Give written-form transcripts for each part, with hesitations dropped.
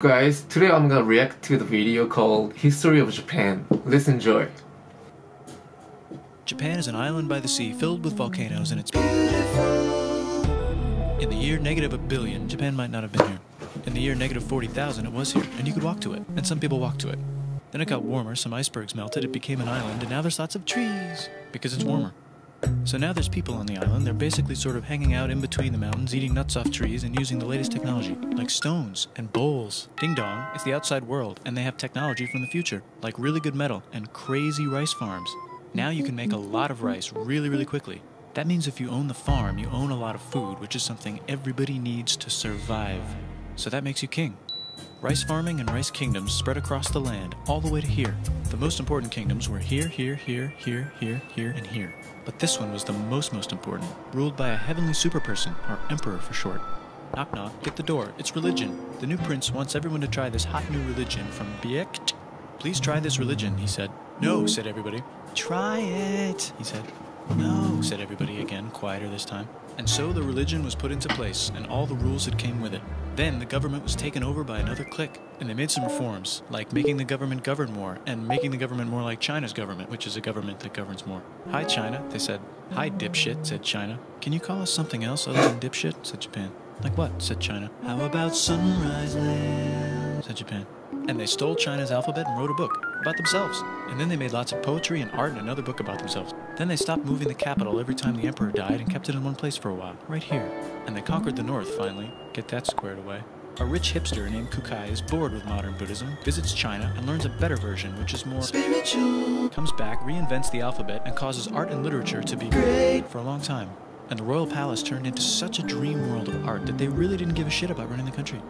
Guys, today I'm gonna react to the video called History of Japan. Let's enjoy. Japan is an island by the sea filled with volcanoes and it's beautiful. In the year -1 billion, Japan might not have been here. In the year -40,000, it was here, and you could walk to it, and some people walked to it. Then it got warmer, some icebergs melted, it became an island, and now there's lots of trees, because it's warmer. So now there's people on the island. They're basically sort of hanging out in between the mountains, eating nuts off trees and using the latest technology, like stones and bowls. Ding dong, it's the outside world, and they have technology from the future, like really good metal and crazy rice farms. Now you can make a lot of rice really quickly. That means if you own the farm, you own a lot of food, which is something everybody needs to survive. So that makes you king. Rice farming and rice kingdoms spread across the land, all the way to here. The most important kingdoms were here, and here. But this one was the most important, ruled by a heavenly superperson, or emperor for short. Knock knock, get the door, it's religion. The new prince wants everyone to try this hot new religion from Biekt. Please try this religion, he said. No, said everybody. Try it, he said. No, said everybody again, quieter this time. And so the religion was put into place, and all the rules that came with it. Then the government was taken over by another clique, and they made some reforms, like making the government govern more, and making the government more like China's government, which is a government that governs more. Hi, China, they said. Hi, dipshit, said China. Can you call us something else other than dipshit, said Japan. Like what, said China. How about Sunrise Land, said Japan. And they stole China's alphabet and wrote a book about themselves. And then they made lots of poetry and art and another book about themselves. Then they stopped moving the capital every time the emperor died and kept it in one place for a while, right here. And they conquered the north finally, get that squared away. A rich hipster named Kukai is bored with modern Buddhism, visits China, and learns a better version, which is more spiritual. Comes back, reinvents the alphabet, and causes art and literature to be great for a long time. And the royal palace turned into such a dream world of art that they really didn't give a shit about running the country.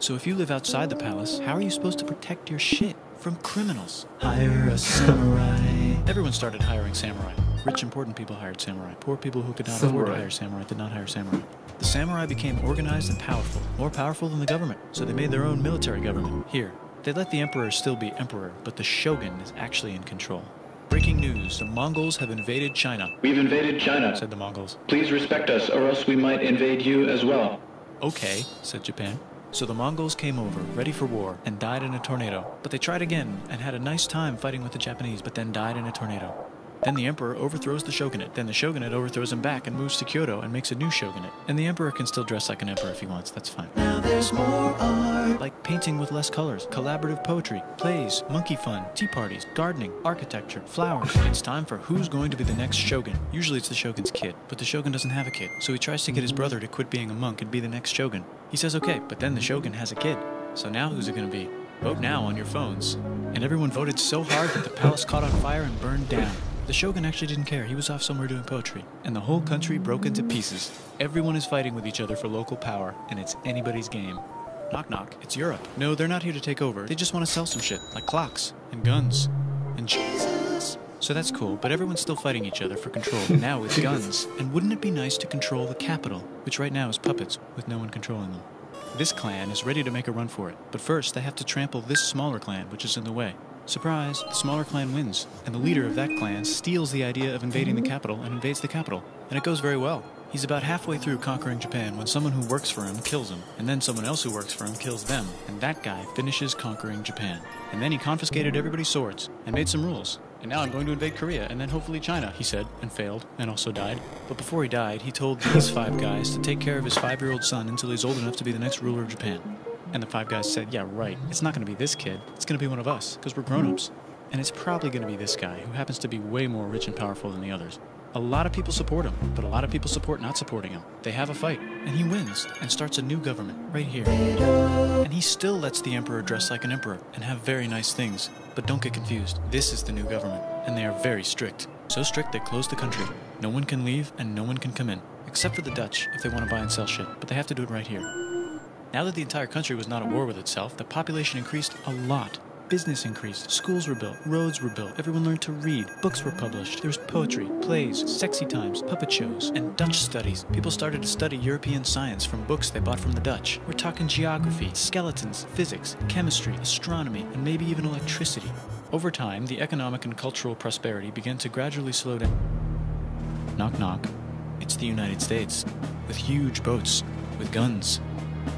So if you live outside the palace, how are you supposed to protect your shit from criminals? Hire a samurai. Everyone started hiring samurai. Rich, important people hired samurai. Poor people who could not afford to hire samurai did not hire samurai. The samurai became organized and powerful, more powerful than the government, so they made their own military government. Here, they let the emperor still be emperor, but the shogun is actually in control. Breaking news, the Mongols have invaded China. We've invaded China, said the Mongols. Please respect us, or else we might invade you as well. Okay, said Japan. So the Mongols came over, ready for war, and died in a tornado. But they tried again, and had a nice time fighting with the Japanese, but then died in a tornado. Then the emperor overthrows the shogunate. Then the shogunate overthrows him back and moves to Kyoto and makes a new shogunate. And the emperor can still dress like an emperor if he wants, that's fine. Now there's more art. Like painting with less colors, collaborative poetry, plays, monkey fun, tea parties, gardening, architecture, flowers. It's time for who's going to be the next shogun. Usually it's the shogun's kid, but the shogun doesn't have a kid. So he tries to get his brother to quit being a monk and be the next shogun. He says okay, but then the shogun has a kid. So now who's it gonna be? Vote now on your phones. And everyone voted so hard that the palace caught on fire and burned down. The shogun actually didn't care. He was off somewhere doing poetry. And the whole country broke into pieces. Everyone is fighting with each other for local power, and it's anybody's game. Knock knock, it's Europe. No, they're not here to take over. They just want to sell some shit, like clocks, and guns, and Jesus. So that's cool, but everyone's still fighting each other for control, now with guns. And wouldn't it be nice to control the capital, which right now is puppets, with no one controlling them? This clan is ready to make a run for it, but first they have to trample this smaller clan, which is in the way. Surprise, the smaller clan wins, and the leader of that clan steals the idea of invading the capital and invades the capital, and it goes very well. He's about halfway through conquering Japan when someone who works for him kills him, and then someone else who works for him kills them, and that guy finishes conquering Japan. And then he confiscated everybody's swords, and made some rules. And now I'm going to invade Korea, and then hopefully China, he said, and failed, and also died. But before he died, he told these 5 guys to take care of his 5-year-old son until he's old enough to be the next ruler of Japan. And the 5 guys said, yeah, right, it's not going to be this kid, it's going to be one of us, because we're grown-ups. And it's probably going to be this guy, who happens to be way more rich and powerful than the others. A lot of people support him, but a lot of people support not supporting him. They have a fight, and he wins, and starts a new government, right here. And he still lets the emperor dress like an emperor, and have very nice things. But don't get confused, this is the new government, and they are very strict. So strict they close the country. No one can leave, and no one can come in. Except for the Dutch, if they want to buy and sell shit, but they have to do it right here. Now that the entire country was not at war with itself, the population increased a lot. Business increased, schools were built, roads were built, everyone learned to read, books were published, there was poetry, plays, sexy times, puppet shows, and Dutch studies. People started to study European science from books they bought from the Dutch. We're talking geography, skeletons, physics, chemistry, astronomy, and maybe even electricity. Over time, the economic and cultural prosperity began to gradually slow down. Knock knock. It's the United States, with huge boats, with guns.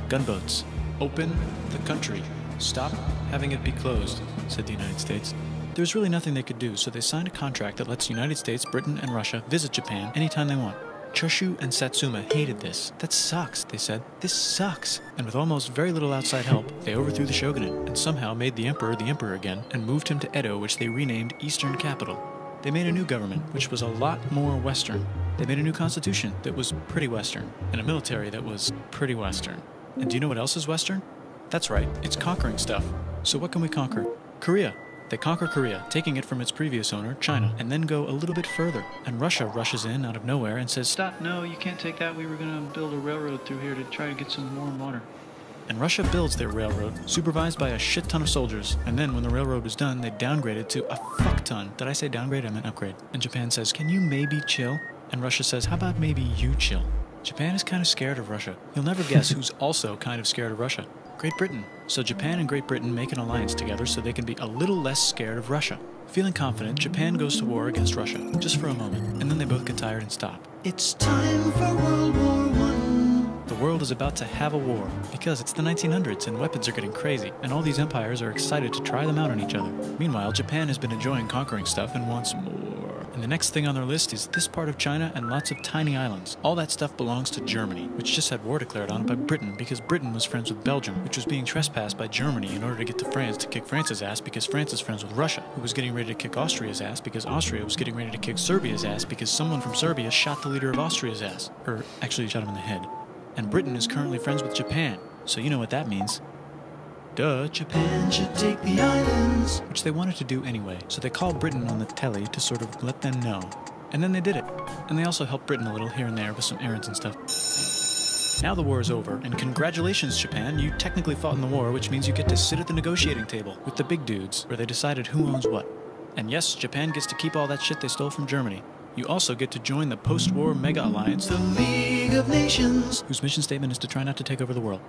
Gunboats. Open the country. Stop having it be closed, said the United States. There was really nothing they could do, so they signed a contract that lets the United States, Britain, and Russia visit Japan anytime they want. Choshu and Satsuma hated this. That sucks, they said. This sucks. And with almost very little outside help, they overthrew the shogunate and somehow made the emperor again and moved him to Edo, which they renamed Eastern Capital. They made a new government, which was a lot more Western. They made a new constitution that was pretty Western, and a military that was pretty Western. And do you know what else is Western? That's right, it's conquering stuff. So what can we conquer? Korea. They conquer Korea, taking it from its previous owner, China, and then go a little bit further. And Russia rushes in out of nowhere and says, "Stop, no, you can't take that. We were going to build a railroad through here to try to get some warm water." And Russia builds their railroad, supervised by a shit ton of soldiers. And then when the railroad was done, they downgrade it to a fuck ton. Did I say downgrade? I meant upgrade. And Japan says, "Can you maybe chill?" And Russia says, "How about maybe you chill?" Japan is kind of scared of Russia. You'll never guess who's also kind of scared of Russia. Great Britain. So Japan and Great Britain make an alliance together so they can be a little less scared of Russia. Feeling confident, Japan goes to war against Russia, just for a moment, and then they both get tired and stop. It's time for World War I. The world is about to have a war, because it's the 1900s and weapons are getting crazy, and all these empires are excited to try them out on each other. Meanwhile, Japan has been enjoying conquering stuff and wants more. And the next thing on their list is this part of China and lots of tiny islands. All that stuff belongs to Germany, which just had war declared on it by Britain because Britain was friends with Belgium, which was being trespassed by Germany in order to get to France to kick France's ass because France is friends with Russia, who was getting ready to kick Austria's ass because Austria was getting ready to kick Serbia's ass because someone from Serbia shot the leader of Austria's ass. Or actually shot him in the head. And Britain is currently friends with Japan, so you know what that means. Duh, Japan should take the islands. Which they wanted to do anyway, so they called Britain on the telly to sort of let them know. And then they did it. And they also helped Britain a little here and there with some errands and stuff. Now the war is over, and congratulations, Japan, you technically fought in the war, which means you get to sit at the negotiating table with the big dudes, where they decided who owns what. And yes, Japan gets to keep all that shit they stole from Germany. You also get to join the post-war mega alliance, the League of Nations, whose mission statement is to try not to take over the world.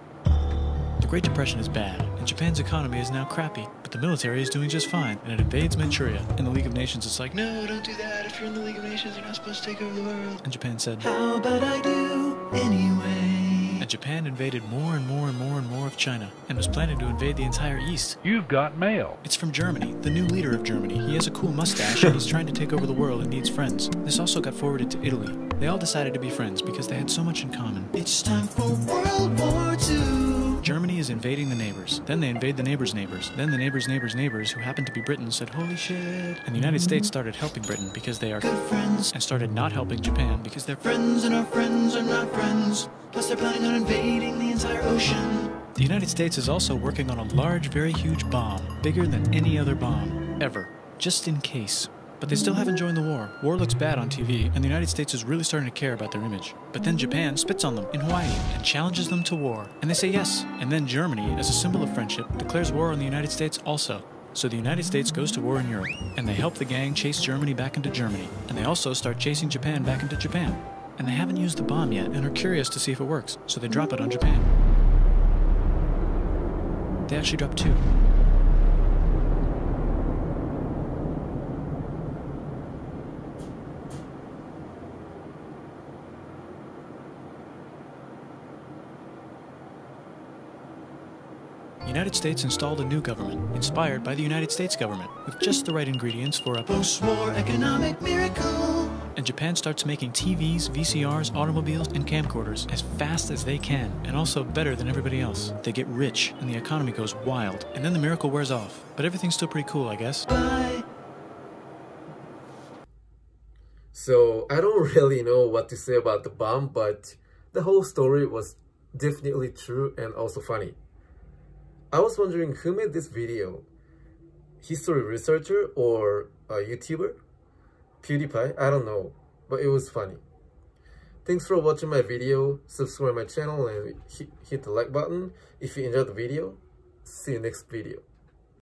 The Great Depression is bad, and Japan's economy is now crappy, but the military is doing just fine, and it invades Manchuria. And the League of Nations is like, "No, don't do that. If you're in the League of Nations, you're not supposed to take over the world." And Japan said, "How about I do anyway?" And Japan invaded more and more and more and more of China, and was planning to invade the entire East. You've got mail. It's from Germany, the new leader of Germany. He has a cool mustache, and he's trying to take over the world and needs friends. This also got forwarded to Italy. They all decided to be friends because they had so much in common. It's time for World War II. Germany is invading the neighbors. Then they invade the neighbors' neighbors. Then the neighbors' neighbors' neighbors, who happened to be Britain, said, "Holy shit." And the United States started helping Britain because they are good friends, and started not helping Japan because they're friends and our friends are not friends. Plus they're planning on invading the entire ocean. The United States is also working on a large, very huge bomb, bigger than any other bomb, ever, just in case. But they still haven't joined the war. War looks bad on TV, and the United States is really starting to care about their image. But then Japan spits on them in Hawaii and challenges them to war. And they say yes. And then Germany, as a symbol of friendship, declares war on the United States also. So the United States goes to war in Europe, and they help the gang chase Germany back into Germany. And they also start chasing Japan back into Japan. And they haven't used the bomb yet, and are curious to see if it works. So they drop it on Japan. They actually drop 2. The United States installed a new government, inspired by the United States government, with just the right ingredients for a post-war economic miracle. And Japan starts making TVs, VCRs, automobiles, and camcorders as fast as they can, and also better than everybody else. They get rich, and the economy goes wild, and then the miracle wears off. But everything's still pretty cool, I guess. Bye. So I don't really know what to say about the bomb, but the whole story was definitely true and also funny. I was wondering who made this video? History researcher or a YouTuber? PewDiePie? I don't know, but it was funny. Thanks for watching my video. Subscribe my channel and hit the like button if you enjoyed the video. See you next video.